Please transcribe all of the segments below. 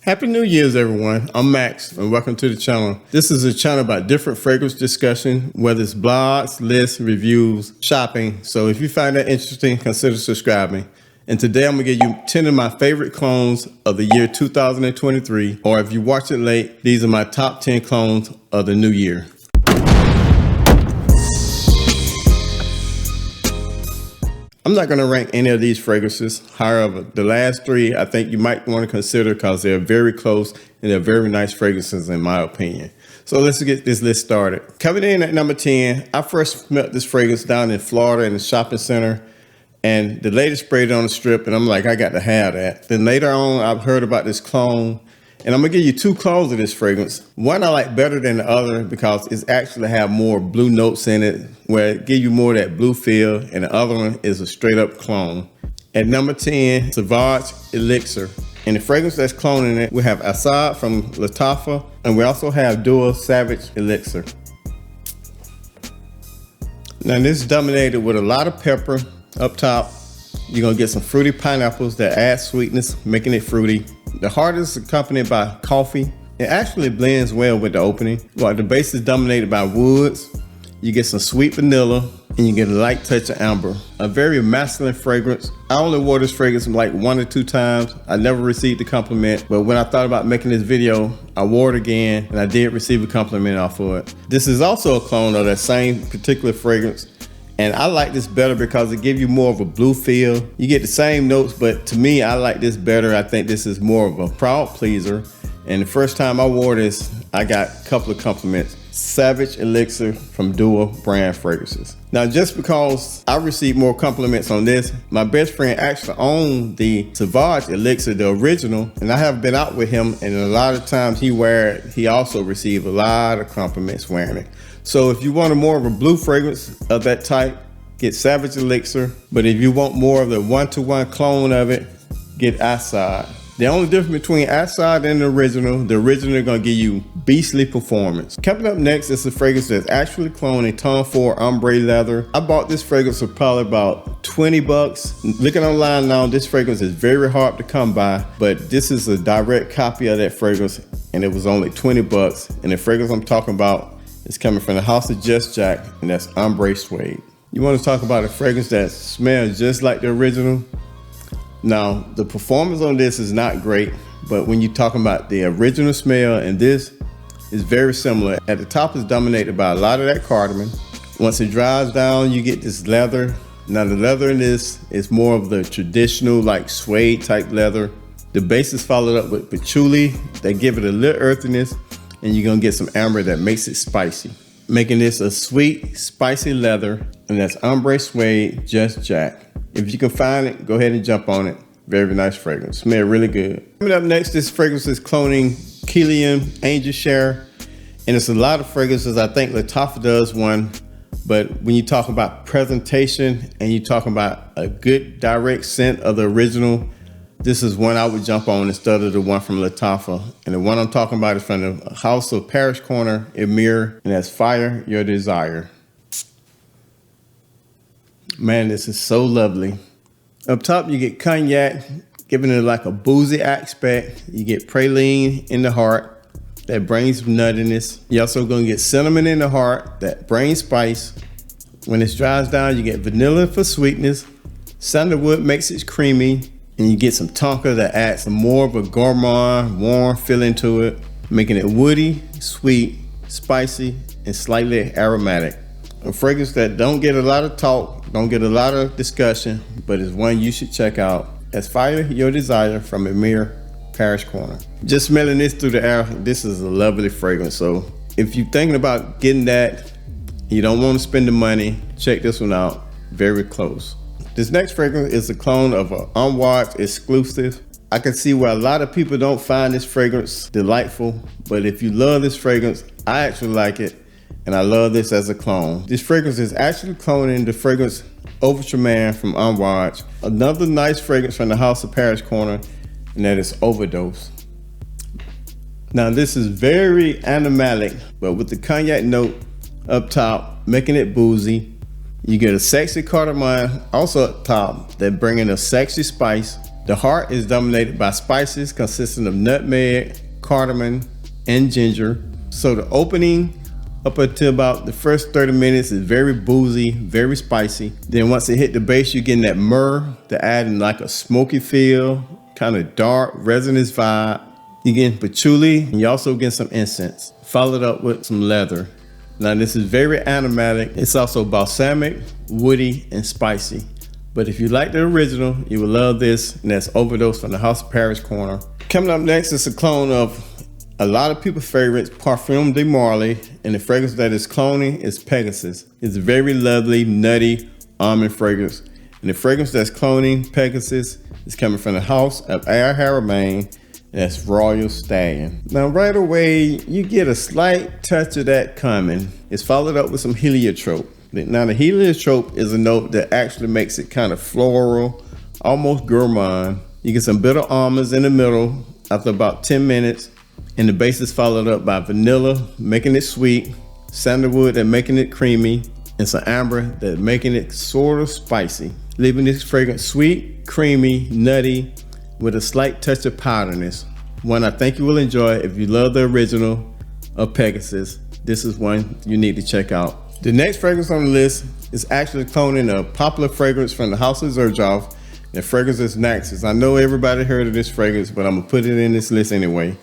Happy New Year's, everyone. I'm Max, and welcome to the channel. This is a channel about different fragrance discussion, whether it's blogs, lists, reviews, shopping. So if you find that interesting, consider subscribing. And today I'm gonna give you 10 of my favorite clones of the year 2023, or if you watch it late, these are my top 10 clones of the new year. I'm not going to rank any of these fragrances. However, the last three I think you might want to consider because they're very close and they're very nice fragrances in my opinion. So let's get this list started. Coming in at number 10, I first smelled this fragrance down in Florida in the shopping center, and the lady sprayed it on the strip and I'm like, I got to have that. Then later on, I've heard about this clone, and I'm gonna give you two clones of this fragrance. One I like better than the other because it's actually have more blue notes in it, where it give you more of that blue feel, and the other one is a straight up clone. At number 10, Sillage Elixir. And the fragrance that's cloning it, we have Assad from Lattafa, and we also have Dual Savage Elixir. Now this is dominated with a lot of pepper up top. You're gonna get some fruity pineapples that add sweetness, making it fruity. The heart is accompanied by coffee. It actually blends well with the opening. While the base is dominated by woods, you get some sweet vanilla and you get a light touch of amber. A very masculine fragrance. I only wore this fragrance like 1 or 2 times. I never received a compliment, but when I thought about making this video, I wore it again and I did receive a compliment off of it. This is also a clone of that same particular fragrance. And I like this better because it gives you more of a blue feel. You get the same notes, but to me, I like this better. I think this is more of a crowd pleaser. And the first time I wore this, I got a couple of compliments. Savage Elixir from Dual brand fragrances. Now, just because I received more compliments on this, my best friend actually owned the Savage Elixir, the original, and I have been out with him, and a lot of times he also received a lot of compliments wearing it. So if you want more of a blue fragrance of that type, get Savage Elixir. But if you want more of the one-to-one clone of it, get Assad. The only difference between Assad and the original is gonna give you beastly performance. Coming up next is a fragrance that's actually cloning Tom Ford ombre leather. I bought this fragrance for probably about 20 bucks. Looking online now, this fragrance is very hard to come by, but this is a direct copy of that fragrance and it was only 20 bucks. And the fragrance I'm talking about is coming from the house of Just Jack, and that's Ombre Suede. You want to talk about a fragrance that smells just like the original? Now, the performance on this is not great, but when you're talking about the original smell and this is very similar. At the top is dominated by a lot of that cardamom. Once it dries down, you get this leather. Now the leather in this is more of the traditional like suede type leather. The base is followed up with patchouli that give it a little earthiness, and you're gonna get some amber that makes it spicy, making this a sweet, spicy leather, and that's Ombre Suede Just Jack. If you can find it, go ahead and jump on it. Very nice fragrance, smell really good. Coming up next, this fragrance is cloning Kilian Angel Share, and it's a lot of fragrances. I think Lattafa does one, but when you talk about presentation and you talk about a good direct scent of the original, this is one I would jump on instead of the one from Lattafa. And the one I'm talking about is from the house of Parish Corner, Emir, and that's Fire Your Desire. Man, this is so lovely. Up top, you get cognac, giving it like a boozy aspect. You get praline in the heart that brings nuttiness. You're also gonna get cinnamon in the heart that brings spice. When it dries down, you get vanilla for sweetness. Sandalwood makes it creamy. And you get some tonka that adds some more of a gourmand, warm feeling to it, making it woody, sweet, spicy, and slightly aromatic. A fragrance that don't get a lot of talk, don't get a lot of discussion, but is one you should check out. That's Fire Your Desire from Emir, Parish Corner. Just smelling this through the air, this is a lovely fragrance. So if you're thinking about getting that, you don't want to spend the money, check this one out, very close. This next fragrance is a clone of an unwatched exclusive. I can see why a lot of people don't find this fragrance delightful, but if you love this fragrance, I actually like it, and I love this as a clone. This fragrance is actually cloning the fragrance Overture Man from Unwatched. Another nice fragrance from the house of Parish Corner, and that is Overdose. Now this is very animalic, but with the cognac note up top, making it boozy. You get a sexy cardamom also up top that bringing a sexy spice. The heart is dominated by spices consisting of nutmeg, cardamom, and ginger. So the opening up until about the first 30 minutes is very boozy, very spicy. Then once it hit the base, you're getting that myrrh to add in like a smoky feel, kind of dark, resinous vibe. You're getting patchouli, and you're also getting some incense, followed up with some leather. Now this is very aromatic. It's also balsamic, woody, and spicy. But if you like the original, you will love this, and that's Overdose from the House of Paris Corner. Coming up next is a clone of a lot of people's favorites, Parfum de Marly, and the fragrance that is cloning is Pegasus. It's a very lovely, nutty almond fragrance. And the fragrance that's cloning Pegasus is coming from the House of Haramain, and that's Royal Stallion. Now right away, you get a slight touch of that coming. It's followed up with some heliotrope. Now the heliotrope is a note that actually makes it kind of floral, almost gourmand. You get some bitter almonds in the middle after about 10 minutes, and the base is followed up by vanilla, making it sweet, sandalwood and making it creamy, and some amber that making it sort of spicy, leaving this fragrance sweet, creamy, nutty, with a slight touch of powderness. One I think you will enjoy if you love the original of Pegasus. This is one you need to check out. The next fragrance on the list is actually cloning a popular fragrance from the House of Xerjoff. The fragrance is Naxos. I know everybody heard of this fragrance, but I'm gonna put it in this list anyway.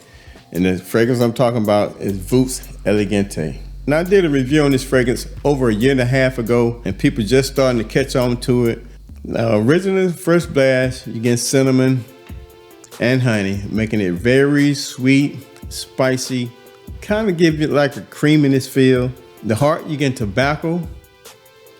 And the fragrance I'm talking about is Vux Elegante. Now I did a review on this fragrance over a year and a half ago, and people just starting to catch on to it. Now originally, first blast, you get cinnamon and honey, making it very sweet, spicy, kind of give it like a creaminess feel. The heart, you get tobacco,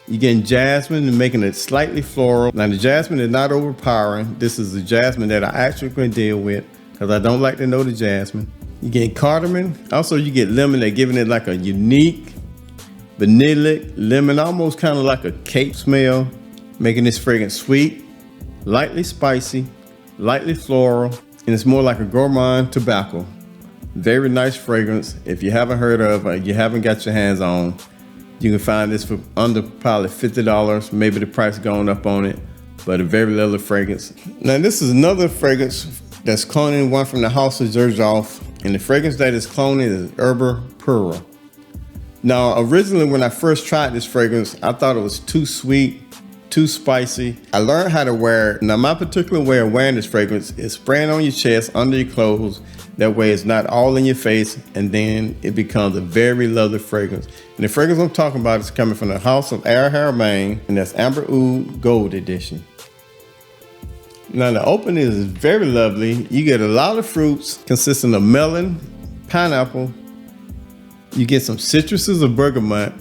you get jasmine and making it slightly floral. Now the jasmine is not overpowering. This is the jasmine that I actually can deal with because I don't like to know the jasmine. You get cardamom. Also you get lemon, they're giving it like a unique vanillic lemon, almost kind of like a cake smell, making this fragrance sweet, lightly spicy, lightly floral, and it's more like a gourmand tobacco. Very nice fragrance. If you haven't heard of or you haven't got your hands on, you can find this for under probably $50. Maybe the price going up on it, but a very lovely fragrance. Now this is another fragrance that's cloning one from the House of Xerjoff, and the fragrance that is cloning is Herba Pura. Now originally when I first tried this fragrance, I thought it was too sweet, too spicy. I learned how to wear it. Now my particular way of wearing this fragrance is spraying on your chest, under your clothes. That way it's not all in your face, and then it becomes a very lovely fragrance. And the fragrance I'm talking about is coming from the House of Haramain, and that's Amber Oud Gold Edition. Now the opening is very lovely. You get a lot of fruits consisting of melon, pineapple. You get some citruses of bergamot.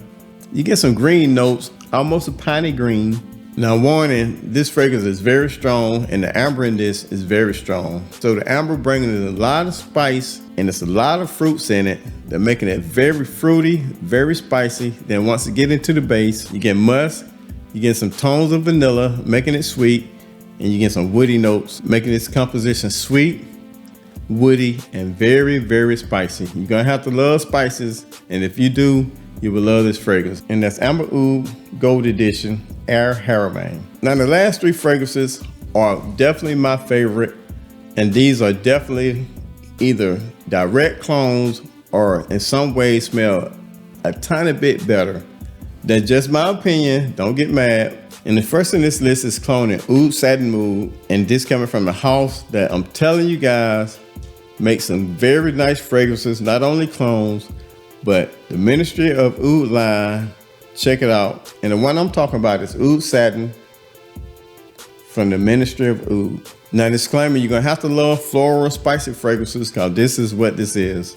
You get some green notes, almost a piney green. Now warning, this fragrance is very strong, and the amber in this is very strong. So the amber bringing in a lot of spice, and there's a lot of fruits in it. They're making it very fruity, very spicy. Then once you get into the base, you get musk, you get some tones of vanilla, making it sweet, and you get some woody notes, making this composition sweet, woody, and very, very spicy. You're gonna have to love spices, and if you do, you will love this fragrance. And that's Amber Oud Gold Edition, Haramain. Now the last three fragrances are definitely my favorite, and these are definitely either direct clones or in some ways smell a tiny bit better. That's just my opinion, don't get mad. And the first in this list is cloning Oud Satin Mood, and this coming from the house that I'm telling you guys makes some very nice fragrances, not only clones, but the Ministry of Oud line. Check it out. And the one I'm talking about is Oud Satin from the Ministry of Oud. Now disclaimer, you're gonna have to love floral spicy fragrances because this is what this is.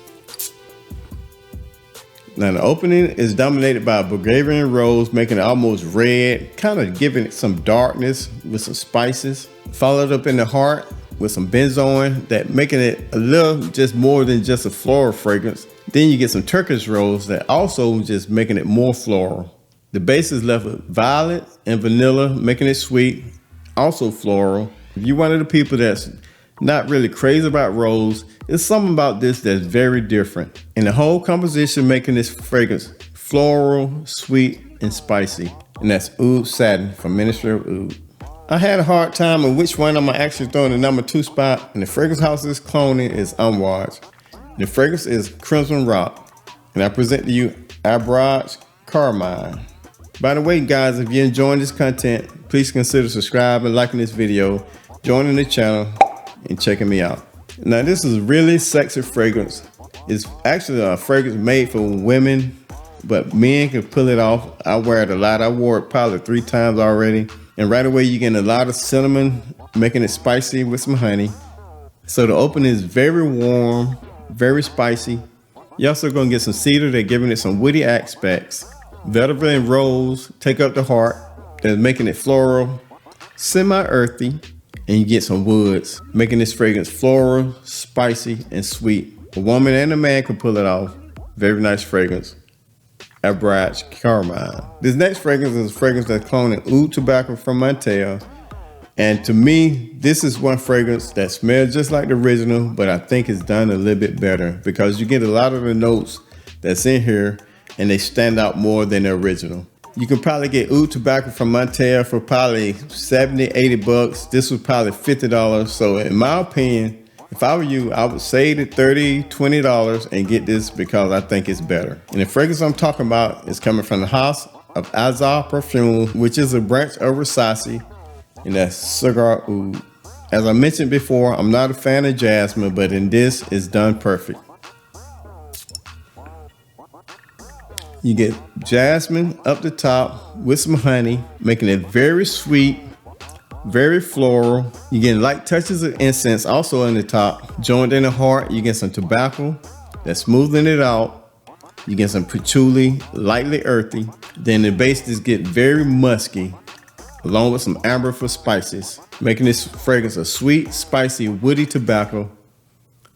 Now the opening is dominated by Bulgarian rose, making it almost red, kind of giving it some darkness with some spices. Followed up in the heart with some benzoin, that making it a little just more than just a floral fragrance. Then you get some Turkish rose that also just making it more floral. The base is left with violet and vanilla, making it sweet, also floral. If you're one of the people that's not really crazy about rose, there's something about this that's very different. And the whole composition making this fragrance floral, sweet, and spicy. And that's Oud Satin from Ministry of Oud. I had a hard time on which one I'm actually throwing the number 2 spot, and the fragrance house is cloning is Unwatch. The fragrance is Crimson Rock, and I present to you Abraj Carmine. By the way, guys, if you're enjoying this content, please consider subscribing, liking this video, joining the channel, and checking me out. Now, this is really sexy fragrance. It's actually a fragrance made for women, but men can pull it off. I wear it a lot. I wore it probably 3 times already. And right away, you're getting a lot of cinnamon, making it spicy with some honey. So the opening is very warm, very spicy. You're also gonna get some cedar. They're giving it some woody aspects. Vetiver and rose take up the heart. They're making it floral, semi-earthy, and you get some woods, making this fragrance floral, spicy, and sweet. A woman and a man can pull it off. Very nice fragrance. Abraj Carmine. This next fragrance is a fragrance that's cloning oud tobacco from Montel. And to me, this is one fragrance that smells just like the original, but I think it's done a little bit better because you get a lot of the notes that's in here and they stand out more than the original. You can probably get oud tobacco from Montel for probably 70, 80 bucks. This was probably $50. So in my opinion, if I were you, I would save it $30, $20 and get this because I think it's better. And the fragrance I'm talking about is coming from the house of Azar Perfume, which is a branch of Versace, and that's cigar oud. As I mentioned before, I'm not a fan of jasmine, but in this, it's done perfect. You get jasmine up the top with some honey, making it very sweet, very floral. You get light touches of incense also in the top. Joined in the heart, you get some tobacco that's smoothing it out. You get some patchouli, lightly earthy. Then the base just get very musky, along with some amber for spices, making this fragrance a sweet, spicy, woody tobacco.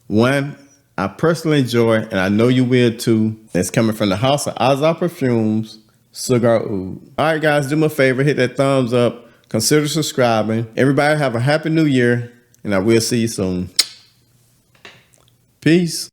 One I personally enjoy, and I know you will too. It's coming from the house of Azar Perfumes, Cigar Oud. All right, guys, do me a favor, hit that thumbs up. Consider subscribing. Everybody have a happy new year, and I will see you soon. Peace.